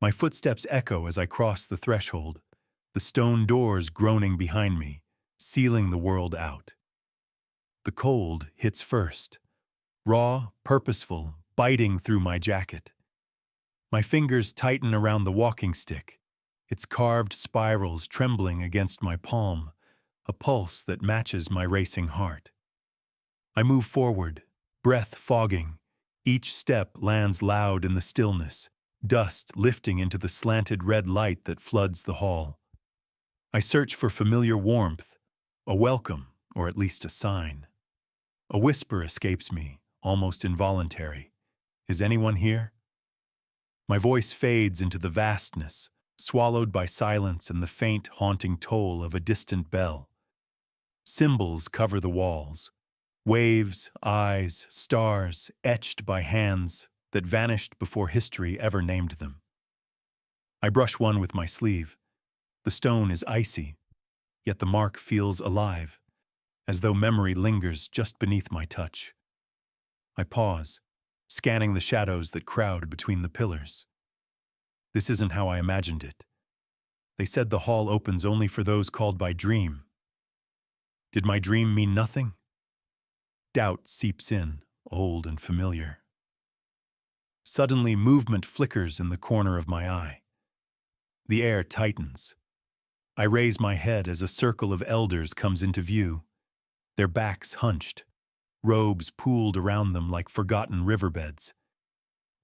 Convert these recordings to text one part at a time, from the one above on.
My footsteps echo as I cross the threshold, the stone doors groaning behind me, sealing the world out. The cold hits first, raw, purposeful, biting through my jacket. My fingers tighten around the walking stick, its carved spirals trembling against my palm, a pulse that matches my racing heart. I move forward, breath fogging. Each step lands loud in the stillness, dust lifting into the slanted red light that floods the hall. I search for familiar warmth, a welcome, or at least a sign. A whisper escapes me, almost involuntary. Is anyone here? My voice fades into the vastness, swallowed by silence and the faint, haunting toll of a distant bell. Symbols cover the walls. Waves, eyes, stars, etched by hands that vanished before history ever named them. I brush one with my sleeve. The stone is icy, yet the mark feels alive, as though memory lingers just beneath my touch. I pause, scanning the shadows that crowd between the pillars. This isn't how I imagined it. They said the hall opens only for those called by dream. Did my dream mean nothing? Doubt seeps in, old and familiar. Suddenly, movement flickers in the corner of my eye. The air tightens. I raise my head as a circle of elders comes into view, their backs hunched, robes pooled around them like forgotten riverbeds.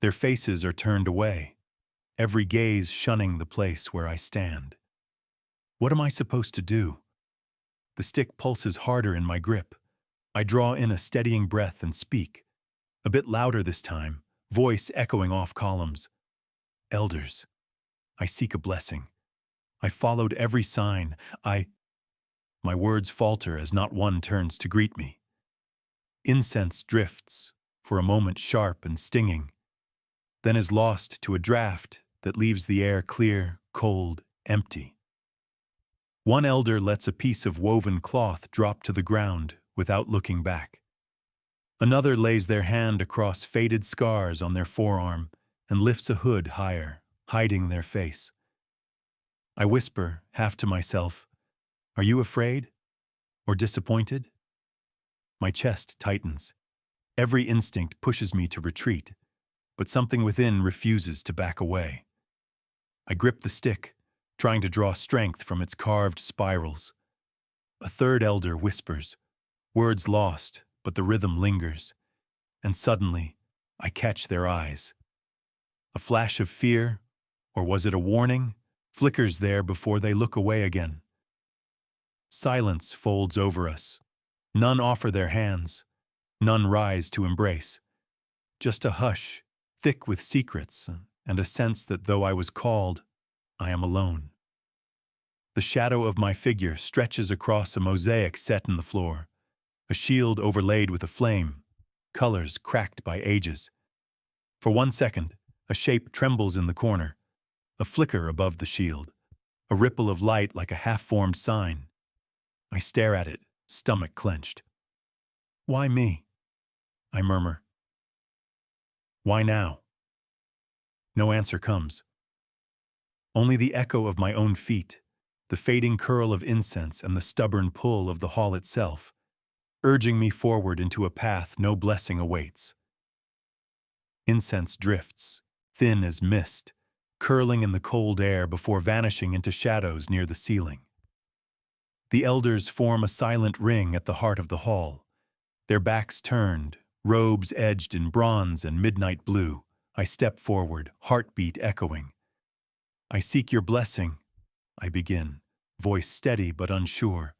Their faces are turned away, every gaze shunning the place where I stand. What am I supposed to do? The stick pulses harder in my grip. I draw in a steadying breath and speak, a bit louder this time, voice echoing off columns. Elders, I seek a blessing. I followed every sign. My words falter as not one turns to greet me. Incense drifts, for a moment sharp and stinging, then is lost to a draft that leaves the air clear, cold, empty. One elder lets a piece of woven cloth drop to the ground without looking back. Another lays their hand across faded scars on their forearm and lifts a hood higher, hiding their face. I whisper, half to myself, "Are you afraid? Or disappointed?" My chest tightens. Every instinct pushes me to retreat, but something within refuses to back away. I grip the stick, trying to draw strength from its carved spirals. A third elder whispers, words lost, but the rhythm lingers. And suddenly, I catch their eyes. A flash of fear, or was it a warning, flickers there before they look away again. Silence folds over us. None offer their hands. None rise to embrace. Just a hush, thick with secrets, and a sense that though I was called, I am alone. The shadow of my figure stretches across a mosaic set in the floor, a shield overlaid with a flame, colors cracked by ages. For 1 second, a shape trembles in the corner, a flicker above the shield, a ripple of light like a half-formed sign. I stare at it, stomach clenched. Why me? I murmur. Why now? No answer comes. Only the echo of my own feet, the fading curl of incense and the stubborn pull of the hall itself, urging me forward into a path no blessing awaits. Incense drifts, thin as mist, curling in the cold air before vanishing into shadows near the ceiling. The elders form a silent ring at the heart of the hall, their backs turned, robes edged in bronze and midnight blue. I step forward, heartbeat echoing. I seek your blessing, I begin, voice steady but unsure,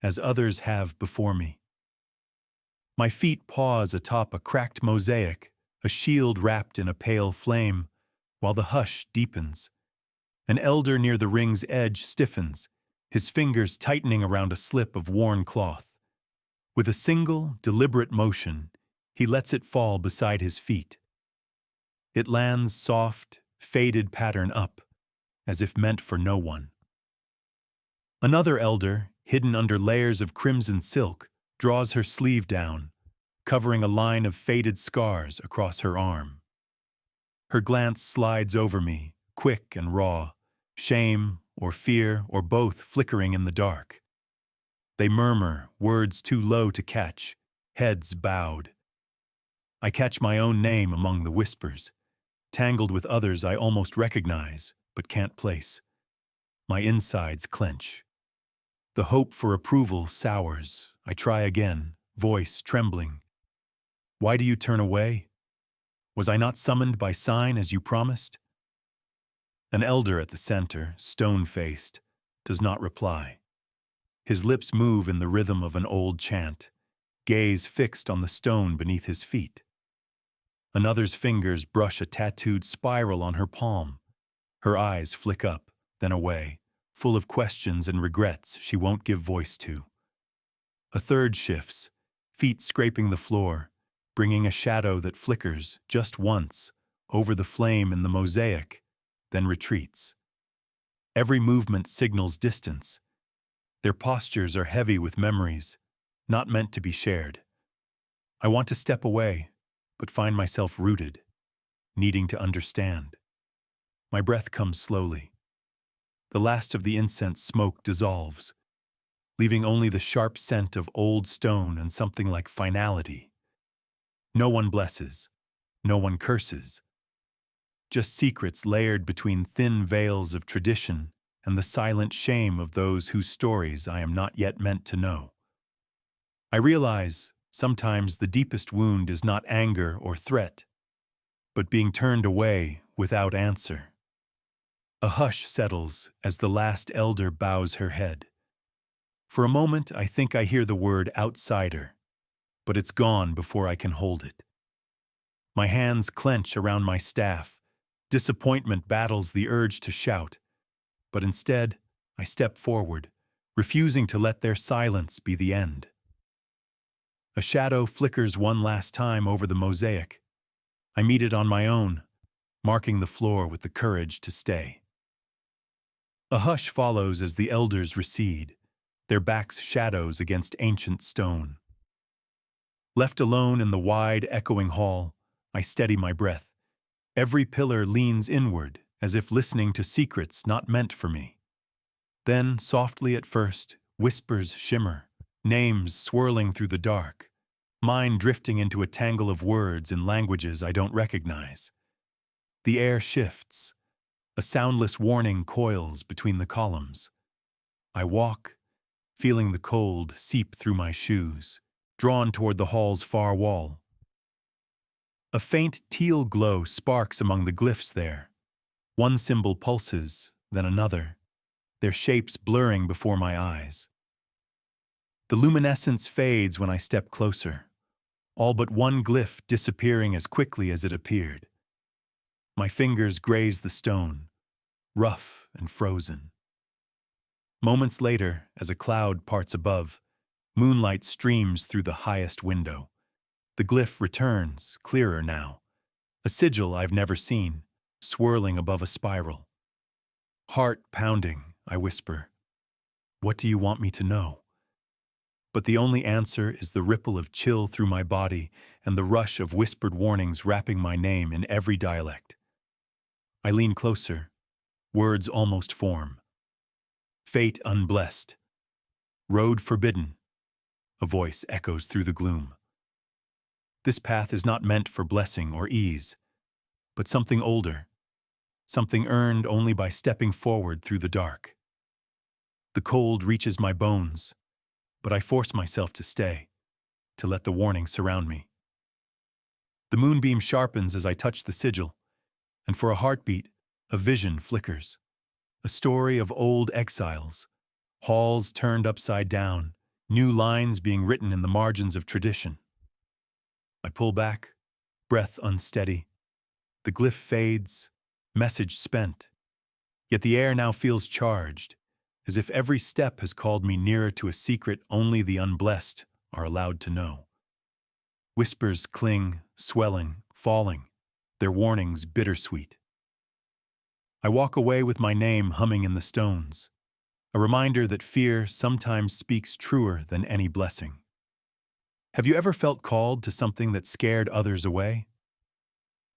as others have before me. My feet pause atop a cracked mosaic, a shield wrapped in a pale flame, while the hush deepens. An elder near the ring's edge stiffens, his fingers tightening around a slip of worn cloth. With a single, deliberate motion, he lets it fall beside his feet. It lands soft, faded pattern up, as if meant for no one. Another elder, hidden under layers of crimson silk, draws her sleeve down, covering a line of faded scars across her arm. Her glance slides over me, quick and raw, shame or fear or both flickering in the dark. They murmur, words too low to catch, heads bowed. I catch my own name among the whispers, tangled with others I almost recognize, but can't place. My insides clench. The hope for approval sours. I try again, voice trembling. Why do you turn away? Was I not summoned by sign as you promised? An elder at the center, stone-faced, does not reply. His lips move in the rhythm of an old chant, gaze fixed on the stone beneath his feet. Another's fingers brush a tattooed spiral on her palm. Her eyes flick up, then away, full of questions and regrets she won't give voice to. A third shifts, feet scraping the floor, bringing a shadow that flickers just once over the flame in the mosaic, then retreats. Every movement signals distance. Their postures are heavy with memories, not meant to be shared. I want to step away, but find myself rooted, needing to understand. My breath comes slowly. The last of the incense smoke dissolves, leaving only the sharp scent of old stone and something like finality. No one blesses, no one curses. Just secrets layered between thin veils of tradition and the silent shame of those whose stories I am not yet meant to know. I realize sometimes the deepest wound is not anger or threat, but being turned away without answer. A hush settles as the last elder bows her head. For a moment, I think I hear the word outsider, but it's gone before I can hold it. My hands clench around my staff. Disappointment battles the urge to shout, but instead, I step forward, refusing to let their silence be the end. A shadow flickers one last time over the mosaic. I meet it on my own, marking the floor with the courage to stay. A hush follows as the elders recede, their backs shadows against ancient stone. Left alone in the wide, echoing hall, I steady my breath. Every pillar leans inward, as if listening to secrets not meant for me. Then, softly at first, whispers shimmer, names swirling through the dark, mine drifting into a tangle of words in languages I don't recognize. The air shifts. A soundless warning coils between the columns. I walk, feeling the cold seep through my shoes, drawn toward the hall's far wall. A faint teal glow sparks among the glyphs there. One symbol pulses, then another, their shapes blurring before my eyes. The luminescence fades when I step closer, all but one glyph disappearing as quickly as it appeared. My fingers graze the stone, rough and frozen. Moments later, as a cloud parts above, moonlight streams through the highest window. The glyph returns, clearer now. A sigil I've never seen, swirling above a spiral. Heart pounding, I whisper. What do you want me to know? But the only answer is the ripple of chill through my body and the rush of whispered warnings wrapping my name in every dialect. I lean closer. Words almost form. Fate unblessed. Road forbidden. A voice echoes through the gloom. This path is not meant for blessing or ease, but something older, something earned only by stepping forward through the dark. The cold reaches my bones, but I force myself to stay, to let the warning surround me. The moonbeam sharpens as I touch the sigil, and for a heartbeat, a vision flickers. A story of old exiles, halls turned upside down, new lines being written in the margins of tradition. I pull back, breath unsteady. The glyph fades, message spent. Yet the air now feels charged, as if every step has called me nearer to a secret only the unblessed are allowed to know. Whispers cling, swelling, falling, their warnings bittersweet. I walk away with my name humming in the stones, a reminder that fear sometimes speaks truer than any blessing. Have you ever felt called to something that scared others away?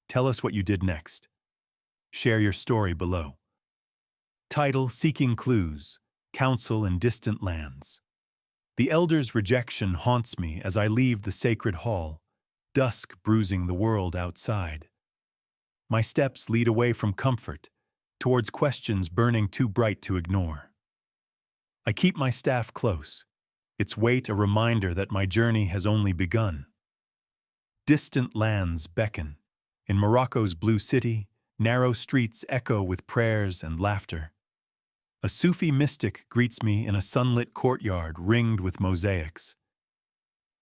Tell us what you did next. Share your story below. Title: Seeking Clues, Counsel in Distant Lands. The elder's rejection haunts me as I leave the sacred hall, dusk bruising the world outside. My steps lead away from comfort, towards questions burning too bright to ignore. I keep my staff close, its weight a reminder that my journey has only begun. Distant lands beckon. In Morocco's blue city, narrow streets echo with prayers and laughter. A Sufi mystic greets me in a sunlit courtyard ringed with mosaics.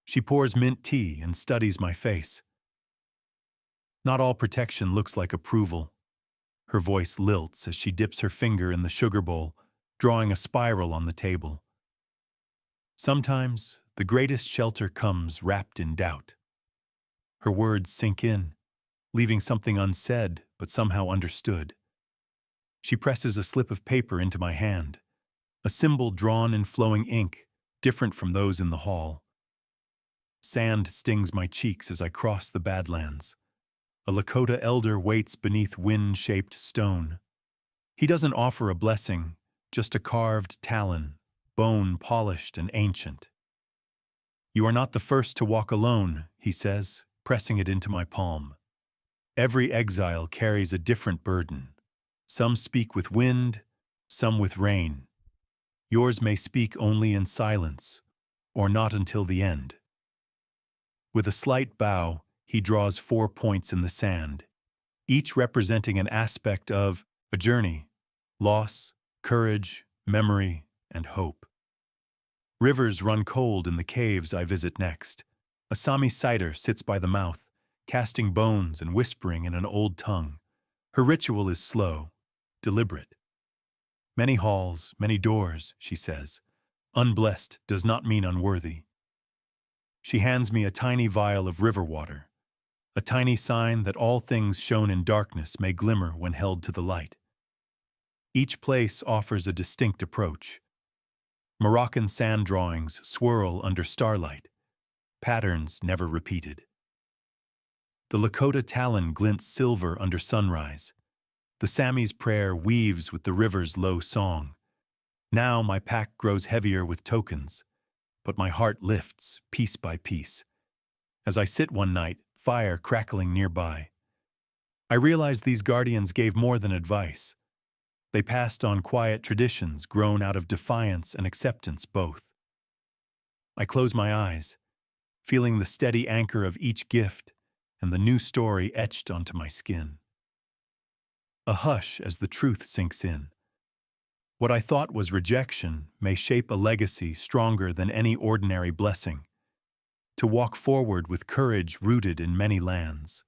She pours mint tea and studies my face. Not all protection looks like approval. Her voice lilts as she dips her finger in the sugar bowl, drawing a spiral on the table. Sometimes, the greatest shelter comes wrapped in doubt. Her words sink in, leaving something unsaid but somehow understood. She presses a slip of paper into my hand, a symbol drawn in flowing ink, different from those in the hall. Sand stings my cheeks as I cross the Badlands. A Lakota elder waits beneath wind-shaped stone. He doesn't offer a blessing, just a carved talon, bone polished and ancient. "You are not the first to walk alone," he says, pressing it into my palm. "Every exile carries a different burden. Some speak with wind, some with rain. Yours may speak only in silence, or not until the end." With a slight bow, he draws 4 points in the sand, each representing an aspect of a journey: loss, courage, memory, and hope. Rivers run cold in the caves I visit next. A Sami cider sits by the mouth, casting bones and whispering in an old tongue. Her ritual is slow, deliberate. "Many halls, many doors," she says. "Unblessed does not mean unworthy." She hands me a tiny vial of river water, a tiny sign that all things shown in darkness may glimmer when held to the light. Each place offers a distinct approach. Moroccan sand drawings swirl under starlight, patterns never repeated. The Lakota talon glints silver under sunrise. The Sami's prayer weaves with the river's low song. Now my pack grows heavier with tokens, but my heart lifts piece by piece. As I sit one night, fire crackling nearby, I realize these guardians gave more than advice. They passed on quiet traditions grown out of defiance and acceptance both. I close my eyes, feeling the steady anchor of each gift and the new story etched onto my skin. A hush as the truth sinks in. What I thought was rejection may shape a legacy stronger than any ordinary blessing, to walk forward with courage rooted in many lands.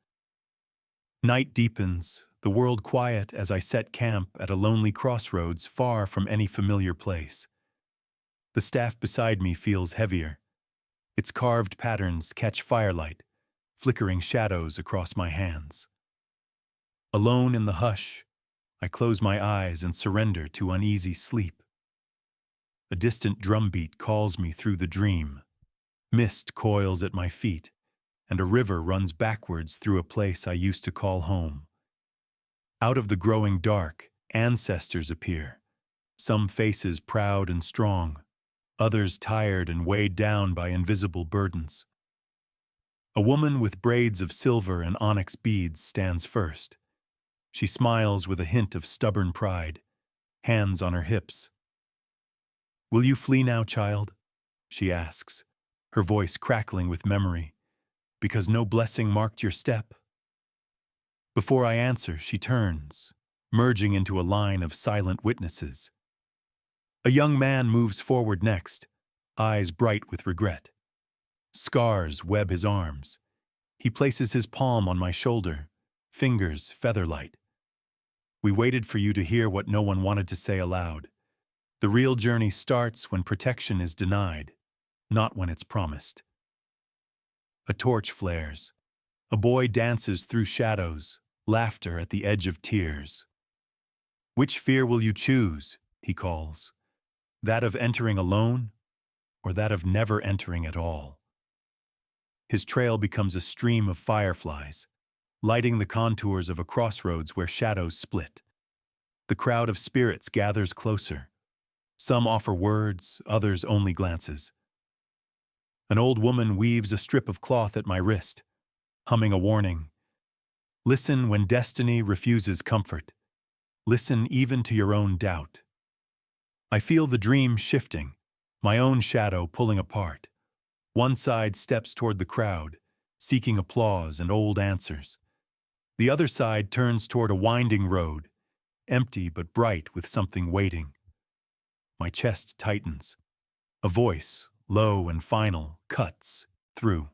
Night deepens, the world quiet as I set camp at a lonely crossroads far from any familiar place. The staff beside me feels heavier. Its carved patterns catch firelight, flickering shadows across my hands. Alone in the hush, I close my eyes and surrender to uneasy sleep. A distant drumbeat calls me through the dream. Mist coils at my feet, and a river runs backwards through a place I used to call home. Out of the growing dark, ancestors appear, some faces proud and strong, others tired and weighed down by invisible burdens. A woman with braids of silver and onyx beads stands first. She smiles with a hint of stubborn pride, hands on her hips. "Will you flee now, child?" she asks, her voice crackling with memory. "Because no blessing marked your step?" Before I answer, she turns, merging into a line of silent witnesses. A young man moves forward next, eyes bright with regret. Scars web his arms. He places his palm on my shoulder, fingers featherlight. "We waited for you to hear what no one wanted to say aloud. The real journey starts when protection is denied, not when it's promised." A torch flares. A boy dances through shadows, laughter at the edge of tears. "Which fear will you choose?" he calls. "That of entering alone, or that of never entering at all?" His trail becomes a stream of fireflies, lighting the contours of a crossroads where shadows split. The crowd of spirits gathers closer. Some offer words, others only glances. An old woman weaves a strip of cloth at my wrist, humming a warning. Listen when destiny refuses comfort. Listen even to your own doubt. I feel the dream shifting, my own shadow pulling apart. One side steps toward the crowd, seeking applause and old answers. The other side turns toward a winding road, empty but bright with something waiting. My chest tightens. A voice, low and final, cuts through.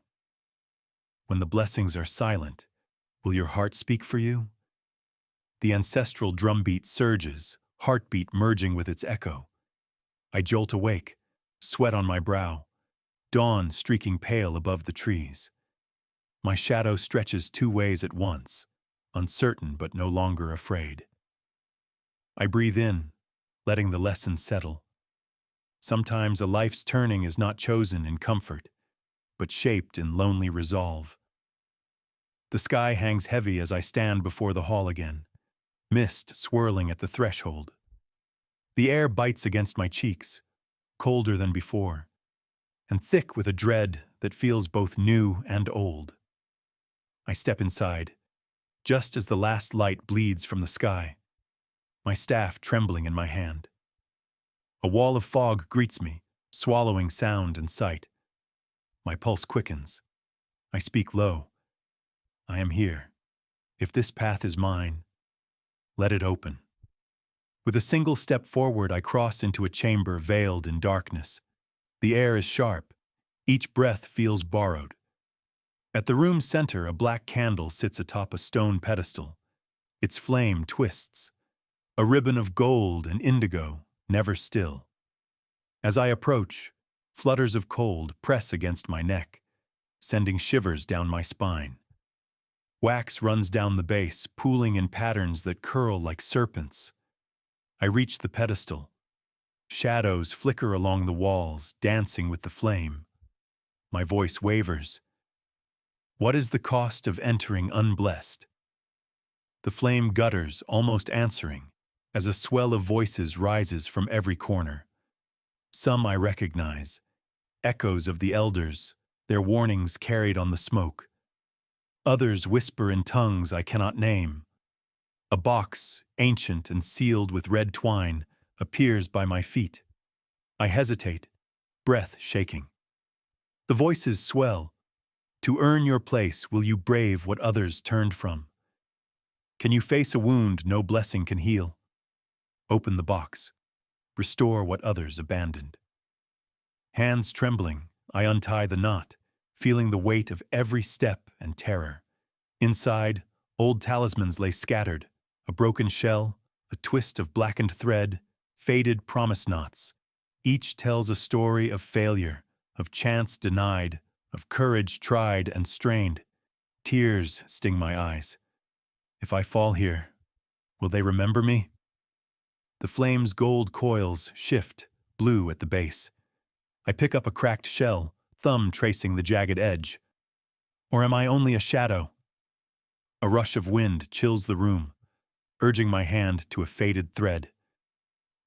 When the blessings are silent, will your heart speak for you? The ancestral drumbeat surges, heartbeat merging with its echo. I jolt awake, sweat on my brow, dawn streaking pale above the trees. My shadow stretches two ways at once, uncertain but no longer afraid. I breathe in, letting the lesson settle. Sometimes a life's turning is not chosen in comfort, but shaped in lonely resolve. The sky hangs heavy as I stand before the hall again, mist swirling at the threshold. The air bites against my cheeks, colder than before, and thick with a dread that feels both new and old. I step inside, just as the last light bleeds from the sky, my staff trembling in my hand. A wall of fog greets me, swallowing sound and sight. My pulse quickens. I speak low. I am here. If this path is mine, let it open. With a single step forward, I cross into a chamber veiled in darkness. The air is sharp. Each breath feels borrowed. At the room's center, a black candle sits atop a stone pedestal. Its flame twists. A ribbon of gold and indigo, never still. As I approach, flutters of cold press against my neck, sending shivers down my spine. Wax runs down the base, pooling in patterns that curl like serpents. I reach the pedestal. Shadows flicker along the walls, dancing with the flame. My voice wavers. What is the cost of entering unblessed? The flame gutters, almost answering, as a swell of voices rises from every corner. Some I recognize, echoes of the elders, their warnings carried on the smoke. Others whisper in tongues I cannot name. A box, ancient and sealed with red twine, appears by my feet. I hesitate, breath shaking. The voices swell. To earn your place, will you brave what others turned from? Can you face a wound no blessing can heal? Open the box. Restore what others abandoned. Hands trembling, I untie the knot, feeling the weight of every step and terror. Inside, old talismans lay scattered, a broken shell, a twist of blackened thread, faded promise knots. Each tells a story of failure, of chance denied, of courage tried and strained. Tears sting my eyes. If I fall here, will they remember me? The flame's gold coils shift, blue at the base. I pick up a cracked shell, thumb tracing the jagged edge. Or am I only a shadow? A rush of wind chills the room, urging my hand to a faded thread.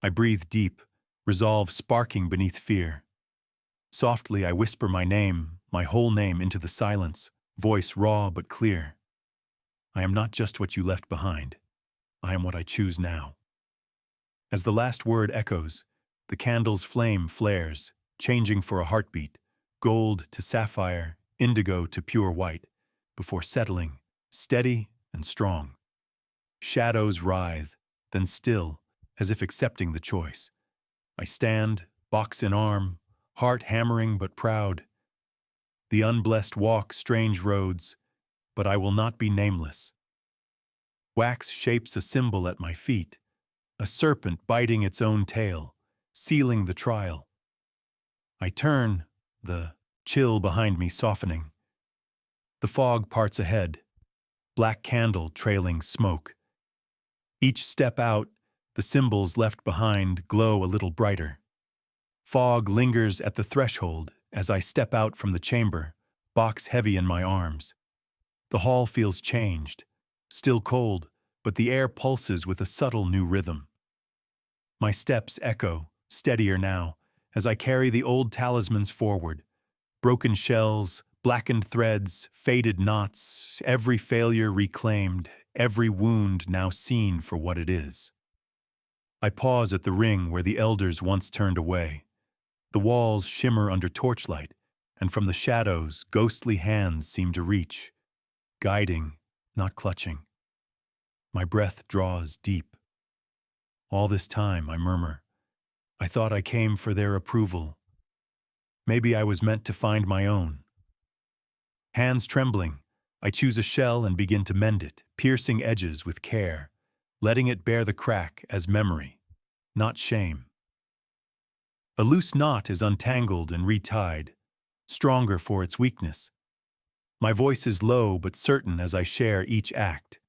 I breathe deep, resolve sparking beneath fear. Softly I whisper my name, my whole name into the silence, voice raw but clear. I am not just what you left behind. I am what I choose now. As the last word echoes, the candle's flame flares, changing for a heartbeat, gold to sapphire, indigo to pure white, before settling, steady and strong. Shadows writhe, then still, as if accepting the choice. I stand, box in arm, heart hammering but proud. The unblessed walk strange roads, but I will not be nameless. Wax shapes a symbol at my feet, a serpent biting its own tail, sealing the trial. I turn, the chill behind me softening. The fog parts ahead, black candle trailing smoke. Each step out, the symbols left behind glow a little brighter. Fog lingers at the threshold as I step out from the chamber, box heavy in my arms. The hall feels changed, still cold, but the air pulses with a subtle new rhythm. My steps echo, steadier now, as I carry the old talismans forward. Broken shells, blackened threads, faded knots, every failure reclaimed, every wound now seen for what it is. I pause at the ring where the elders once turned away. The walls shimmer under torchlight, and from the shadows, ghostly hands seem to reach, guiding, not clutching. My breath draws deep. All this time, I murmur, I thought I came for their approval. Maybe I was meant to find my own. Hands trembling, I choose a shell and begin to mend it, piercing edges with care, letting it bear the crack as memory, not shame. A loose knot is untangled and retied, stronger for its weakness. My voice is low but certain as I share each act.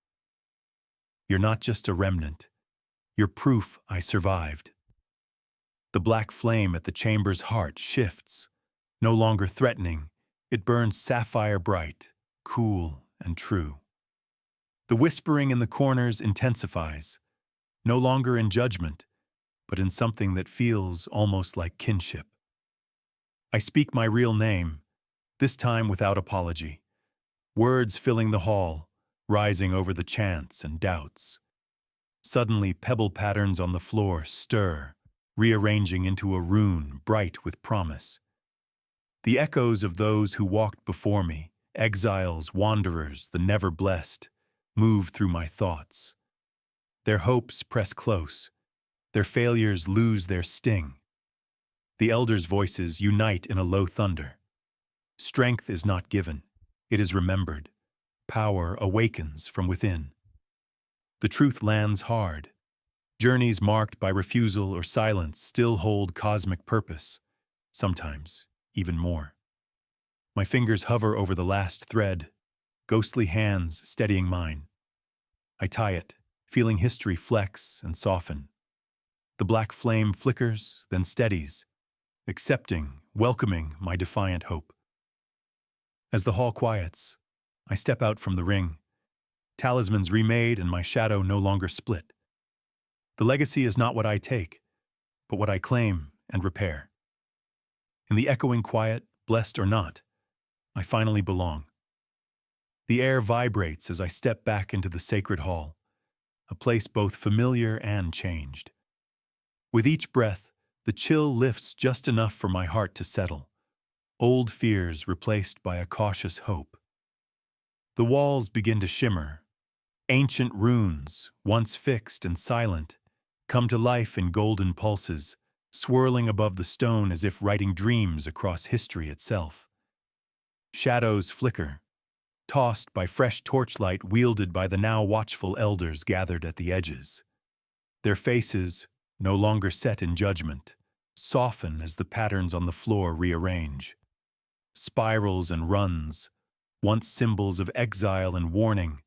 You're not just a remnant. You're proof I survived. The black flame at the chamber's heart shifts. No longer threatening, it burns sapphire bright, cool and true. The whispering in the corners intensifies, no longer in judgment, but in something that feels almost like kinship. I speak my real name, this time without apology. Words filling the hall, rising over the chants and doubts. Suddenly, pebble patterns on the floor stir, rearranging into a rune bright with promise. The echoes of those who walked before me, exiles, wanderers, the never blessed, move through my thoughts. Their hopes press close. Their failures lose their sting. The elders' voices unite in a low thunder. Strength is not given, it is remembered. Power awakens from within. The truth lands hard. Journeys marked by refusal or silence still hold cosmic purpose, sometimes even more. My fingers hover over the last thread, ghostly hands steadying mine. I tie it, feeling history flex and soften. The black flame flickers, then steadies, accepting, welcoming my defiant hope. As the hall quiets, I step out from the ring, talismans remade and my shadow no longer split. The legacy is not what I take, but what I claim and repair. In the echoing quiet, blessed or not, I finally belong. The air vibrates as I step back into the sacred hall, a place both familiar and changed. With each breath, the chill lifts just enough for my heart to settle, old fears replaced by a cautious hope. The walls begin to shimmer. Ancient runes, once fixed and silent, come to life in golden pulses, swirling above the stone as if writing dreams across history itself. Shadows flicker, tossed by fresh torchlight wielded by the now watchful elders gathered at the edges. Their faces, no longer set in judgment, soften as the patterns on the floor rearrange. Spirals and runs, once symbols of exile and warning,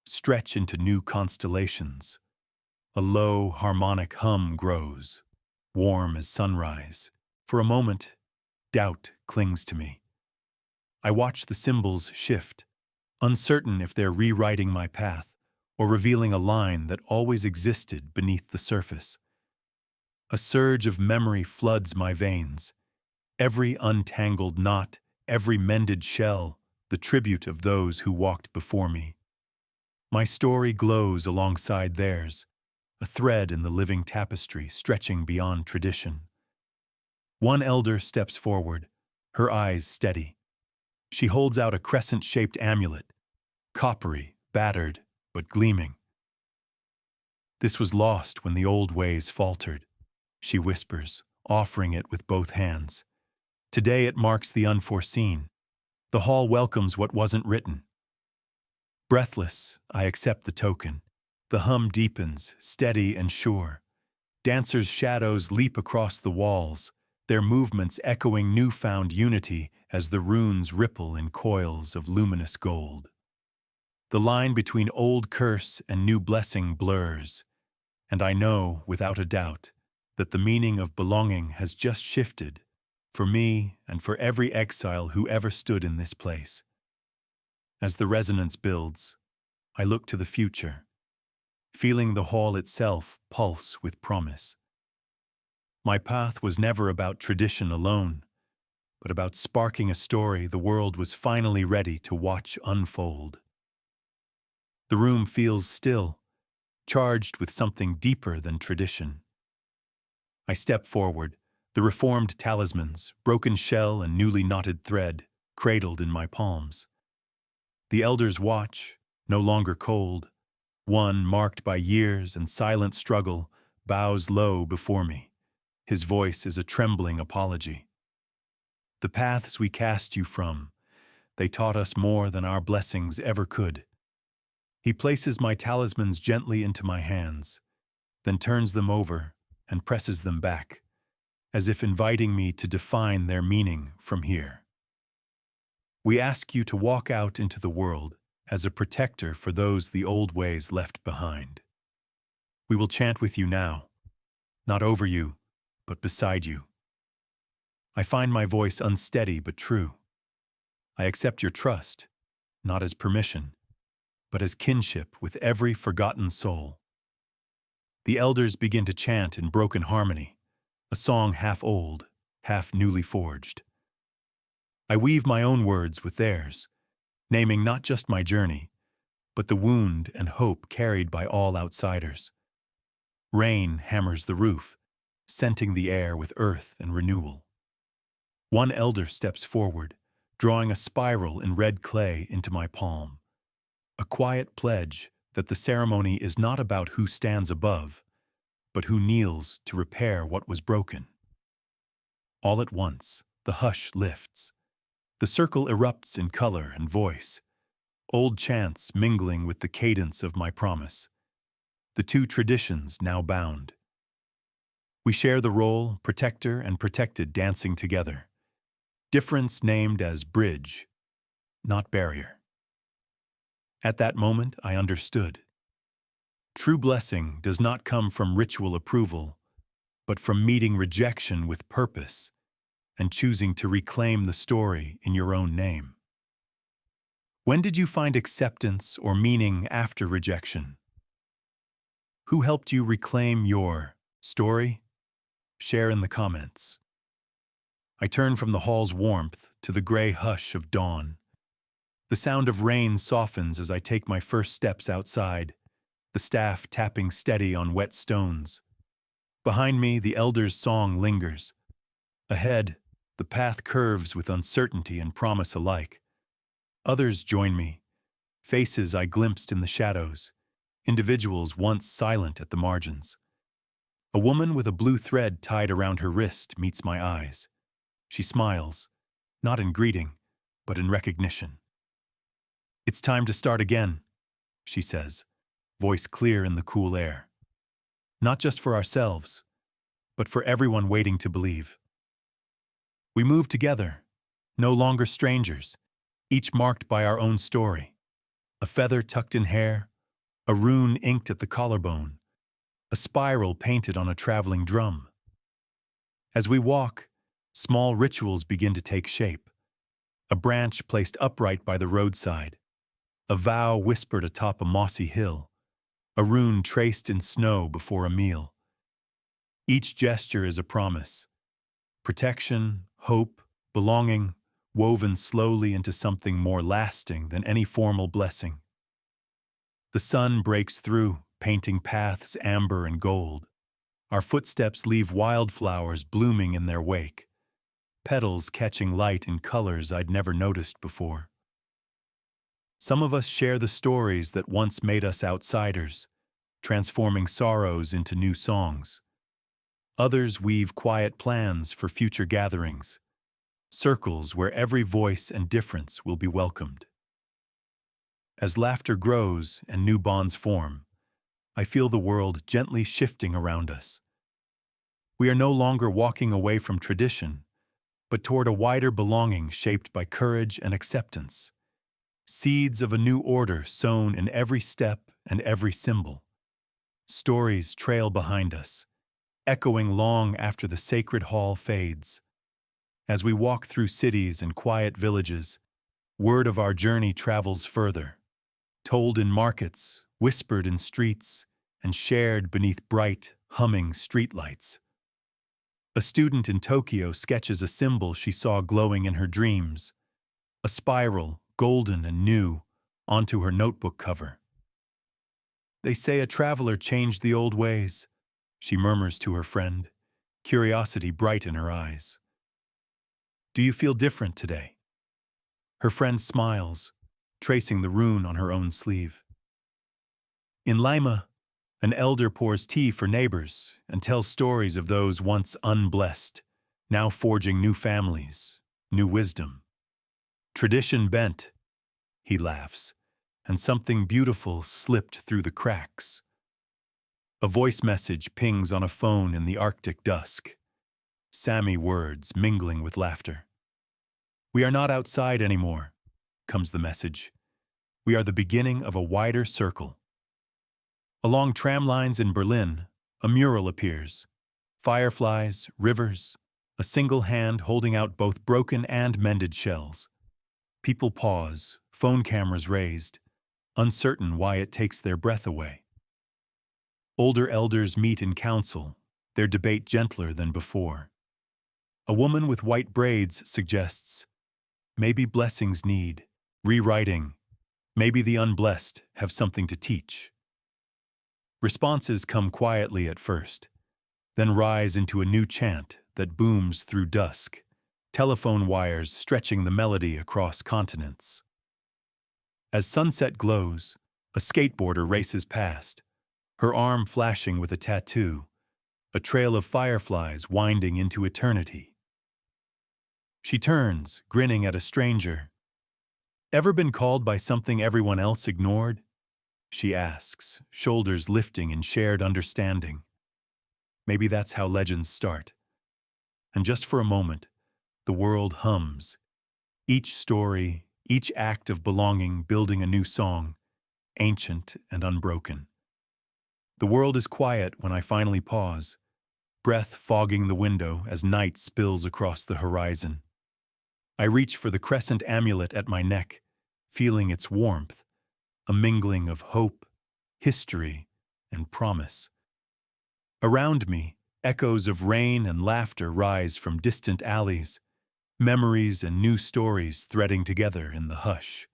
stretch into new constellations. A low, harmonic hum grows, warm as sunrise. For a moment, doubt clings to me. I watch the symbols shift, uncertain if they're rewriting my path or revealing a line that always existed beneath the surface. A surge of memory floods my veins. Every untangled knot, every mended shell, the tribute of those who walked before me. My story glows alongside theirs, a thread in the living tapestry stretching beyond tradition. One elder steps forward, her eyes steady. She holds out a crescent-shaped amulet, coppery, battered, but gleaming. This was lost when the old ways faltered, she whispers, offering it with both hands. Today it marks the unforeseen. The hall welcomes what wasn't written. Breathless, I accept the token. The hum deepens, steady and sure. Dancers' shadows leap across the walls, their movements echoing newfound unity as the runes ripple in coils of luminous gold. The line between old curse and new blessing blurs, and I know, without a doubt, that the meaning of belonging has just shifted, for me and for every exile who ever stood in this place. As the resonance builds, I look to the future, feeling the hall itself pulse with promise. My path was never about tradition alone, but about sparking a story the world was finally ready to watch unfold. The room feels still, charged with something deeper than tradition. I step forward, the reformed talismans, broken shell and newly knotted thread, cradled in my palms. The elders watch, no longer cold. One, marked by years and silent struggle, bows low before me. His voice is a trembling apology. The paths we cast you from, they taught us more than our blessings ever could. He places my talismans gently into my hands, then turns them over and presses them back, as if inviting me to define their meaning from here. We ask you to walk out into the world as a protector for those the old ways left behind. We will chant with you now, not over you, but beside you. I find my voice unsteady but true. I accept your trust, not as permission, but as kinship with every forgotten soul. The elders begin to chant in broken harmony, a song half old, half newly forged. I weave my own words with theirs, naming not just my journey, but the wound and hope carried by all outsiders. Rain hammers the roof, scenting the air with earth and renewal. One elder steps forward, drawing a spiral in red clay into my palm, a quiet pledge that the ceremony is not about who stands above, but who kneels to repair what was broken. All at once, the hush lifts. The circle erupts in color and voice, old chants mingling with the cadence of my promise. The two traditions now bound. We share the role, protector and protected dancing together. Difference named as bridge, not barrier. At that moment, I understood. True blessing does not come from ritual approval, but from meeting rejection with purpose and choosing to reclaim the story in your own name. When did you find acceptance or meaning after rejection? Who helped you reclaim your story? Share in the comments. I turn from the hall's warmth to the gray hush of dawn. The sound of rain softens as I take my first steps outside, the staff tapping steady on wet stones. Behind me, the elders' song lingers. Ahead, the path curves with uncertainty and promise alike. Others join me, faces I glimpsed in the shadows, individuals once silent at the margins. A woman with a blue thread tied around her wrist meets my eyes. She smiles, not in greeting, but in recognition. "It's time to start again," she says, voice clear in the cool air. Not just for ourselves, but for everyone waiting to believe. We move together, no longer strangers, each marked by our own story. A feather tucked in hair, a rune inked at the collarbone, a spiral painted on a traveling drum. As we walk, small rituals begin to take shape. A branch placed upright by the roadside, a vow whispered atop a mossy hill, a rune traced in snow before a meal. Each gesture is a promise. Protection, hope, belonging, woven slowly into something more lasting than any formal blessing. The sun breaks through, painting paths amber and gold. Our footsteps leave wildflowers blooming in their wake, petals catching light in colors I'd never noticed before. Some of us share the stories that once made us outsiders, transforming sorrows into new songs. Others weave quiet plans for future gatherings, circles where every voice and difference will be welcomed. As laughter grows and new bonds form, I feel the world gently shifting around us. We are no longer walking away from tradition, but toward a wider belonging shaped by courage and acceptance. Seeds of a new order sown in every step and every symbol. Stories trail behind us, echoing long after the sacred hall fades. As we walk through cities and quiet villages, Word of our journey travels further, told in markets, whispered in streets, and shared beneath bright, humming streetlights. A student in Tokyo sketches a symbol she saw glowing in her dreams, a spiral, golden and new, onto her notebook cover. They say a traveler changed the old ways, she murmurs to her friend, curiosity bright in her eyes. Do you feel different today? Her friend smiles, tracing the rune on her own sleeve. In Lima, an elder pours tea for neighbors and tells stories of those once unblessed, now forging new families, new wisdom. Tradition bent, he laughs, and something beautiful slipped through the cracks. A voice message pings on a phone in the Arctic dusk. Sami words mingling with laughter. We are not outside anymore, comes the message. We are the beginning of a wider circle. Along tram lines in Berlin, a mural appears. Fireflies, rivers, a single hand holding out both broken and mended shells. People pause, phone cameras raised, uncertain why it takes their breath away. Older elders meet in council, their debate gentler than before. A woman with white braids suggests, maybe blessings need rewriting. Maybe the unblessed have something to teach. Responses come quietly at first, then rise into a new chant that booms through dusk, telephone wires stretching the melody across continents. As sunset glows, a skateboarder races past, her arm flashing with a tattoo, a trail of fireflies winding into eternity. She turns, grinning at a stranger. Ever been called by something everyone else ignored? She asks, shoulders lifting in shared understanding. Maybe that's how legends start. And just for a moment, the world hums. Each story, each act of belonging building a new song, ancient and unbroken. The world is quiet when I finally pause, breath fogging the window as night spills across the horizon. I reach for the crescent amulet at my neck, feeling its warmth, a mingling of hope, history, and promise. Around me, echoes of rain and laughter rise from distant alleys, memories and new stories threading together in the hush.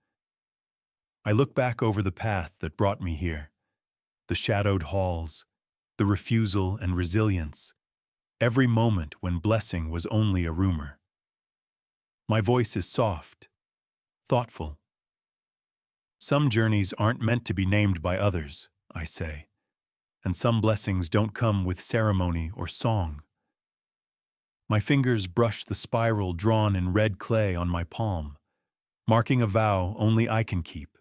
I look back over the path that brought me here, the shadowed halls, the refusal and resilience, every moment when blessing was only a rumor. My voice is soft, thoughtful. Some journeys aren't meant to be named by others, I say, and some blessings don't come with ceremony or song. My fingers brush the spiral drawn in red clay on my palm, marking a vow only I can keep.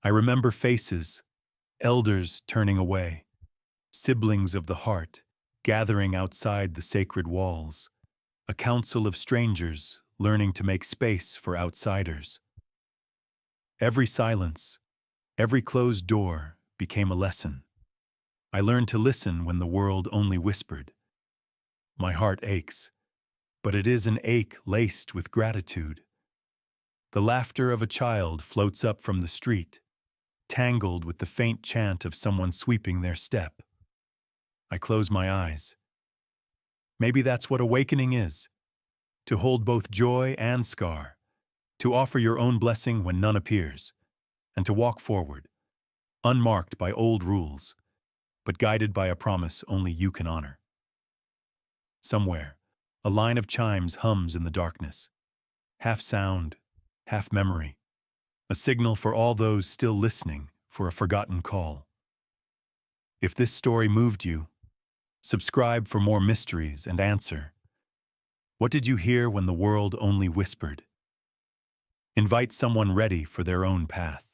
I remember faces, elders turning away, siblings of the heart gathering outside the sacred walls, a council of strangers learning to make space for outsiders. Every silence, every closed door became a lesson. I learned to listen when the world only whispered. My heart aches, but it is an ache laced with gratitude. The laughter of a child floats up from the street, tangled with the faint chant of someone sweeping their step. I close my eyes. Maybe that's what awakening is, to hold both joy and scar, to offer your own blessing when none appears, and to walk forward, unmarked by old rules, but guided by a promise only you can honor. Somewhere, a line of chimes hums in the darkness, half sound, half memory, a signal for all those still listening for a forgotten call. If this story moved you, subscribe for more mysteries and answer. What did you hear when the world only whispered? Invite someone ready for their own path.